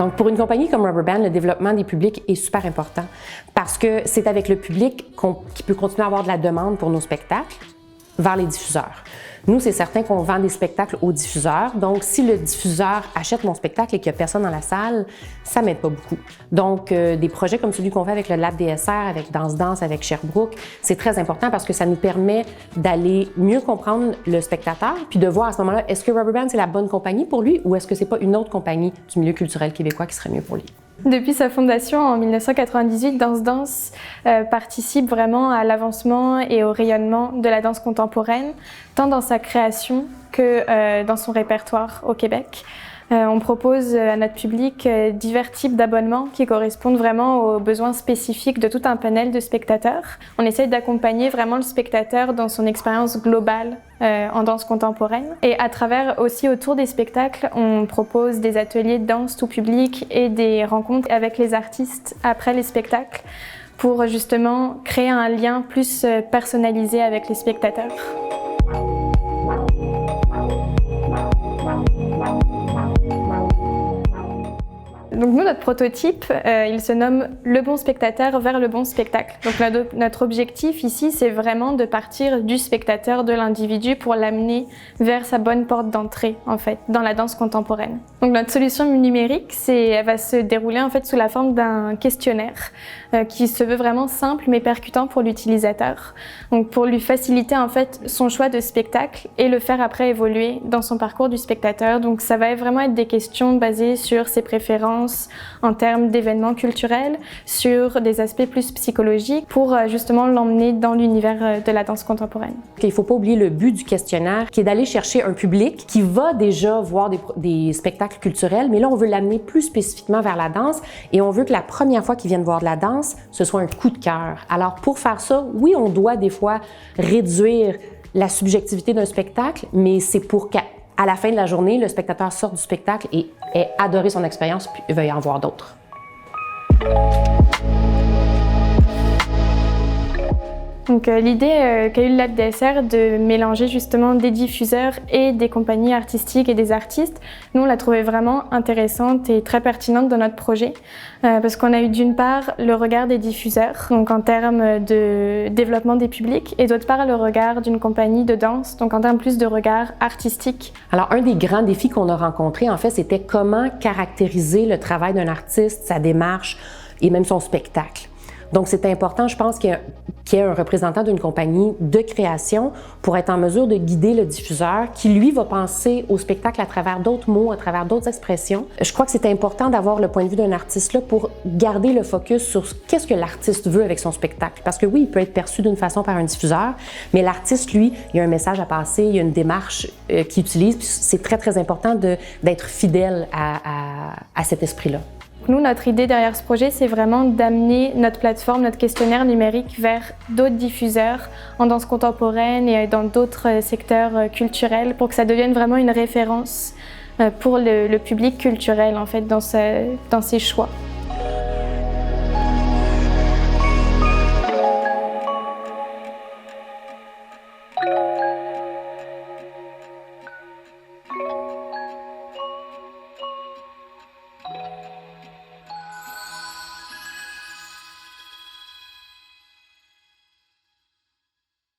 Donc, pour une compagnie comme Rubberband, le développement des publics est super important parce que c'est avec le public qui peut continuer à avoir de la demande pour nos spectacles vers les diffuseurs. Nous, c'est certain qu'on vend des spectacles aux diffuseurs. Donc, si le diffuseur achète mon spectacle et qu'il n'y a personne dans la salle, ça m'aide pas beaucoup. Donc, des projets comme celui qu'on fait avec le Lab DSR, avec Danse, avec Sherbrooke, c'est très important parce que ça nous permet d'aller mieux comprendre le spectateur puis de voir à ce moment-là, est-ce que Rubberband, c'est la bonne compagnie pour lui ou est-ce que c'est pas une autre compagnie du milieu culturel québécois qui serait mieux pour lui? Depuis sa fondation en 1998, Danse participe vraiment à l'avancement et au rayonnement de la danse contemporaine, tant dans sa création que dans son répertoire au Québec. On propose à notre public divers types d'abonnements qui correspondent vraiment aux besoins spécifiques de tout un panel de spectateurs. On essaie d'accompagner vraiment le spectateur dans son expérience globale en danse contemporaine. Et à travers aussi autour des spectacles, on propose des ateliers de danse tout public et des rencontres avec les artistes après les spectacles pour justement créer un lien plus personnalisé avec les spectateurs. Donc nous, notre prototype, il se nomme « Le bon spectateur vers le bon spectacle ». Donc notre objectif ici, c'est vraiment de partir du spectateur, de l'individu, pour l'amener vers sa bonne porte d'entrée, en fait, dans la danse contemporaine. Donc notre solution numérique, elle va se dérouler en fait sous la forme d'un questionnaire qui se veut vraiment simple mais percutant pour l'utilisateur. Donc pour lui faciliter en fait son choix de spectacle et le faire après évoluer dans son parcours du spectateur. Donc ça va vraiment être des questions basées sur ses préférences en termes d'événements culturels, sur des aspects plus psychologiques pour justement l'emmener dans l'univers de la danse contemporaine. Il ne faut pas oublier le but du questionnaire qui est d'aller chercher un public qui va déjà voir des spectacles culturels, mais là on veut l'amener plus spécifiquement vers la danse et on veut que la première fois qu'ils viennent voir de la danse, ce soit un coup de cœur. Alors pour faire ça, oui, on doit des fois réduire la subjectivité d'un spectacle, mais c'est pour qu'à la fin de la journée, le spectateur sorte du spectacle et ait adoré son expérience puis veuille en voir d'autres. Donc l'idée qu'a eu le Lab DSR de mélanger justement des diffuseurs et des compagnies artistiques et des artistes, nous on l'a trouvée vraiment intéressante et très pertinente dans notre projet parce qu'on a eu d'une part le regard des diffuseurs, donc en termes de développement des publics, et d'autre part le regard d'une compagnie de danse, donc en termes plus de regard artistique. Alors un des grands défis qu'on a rencontrés en fait, c'était comment caractériser le travail d'un artiste, sa démarche et même son spectacle. Donc, c'est important, je pense, qu'il y ait un représentant d'une compagnie de création pour être en mesure de guider le diffuseur qui, lui, va penser au spectacle à travers d'autres mots, à travers d'autres expressions. Je crois que c'est important d'avoir le point de vue d'un artiste là pour garder le focus sur qu'est-ce que l'artiste veut avec son spectacle. Parce que oui, il peut être perçu d'une façon par un diffuseur, mais l'artiste, lui, il y a un message à passer, il y a une démarche qu'il utilise. C'est très, très important d'être fidèle à cet esprit-là. Nous, notre idée derrière ce projet, c'est vraiment d'amener notre plateforme, notre questionnaire numérique vers d'autres diffuseurs en danse contemporaine et dans d'autres secteurs culturels pour que ça devienne vraiment une référence pour le public culturel en fait, dans ses choix.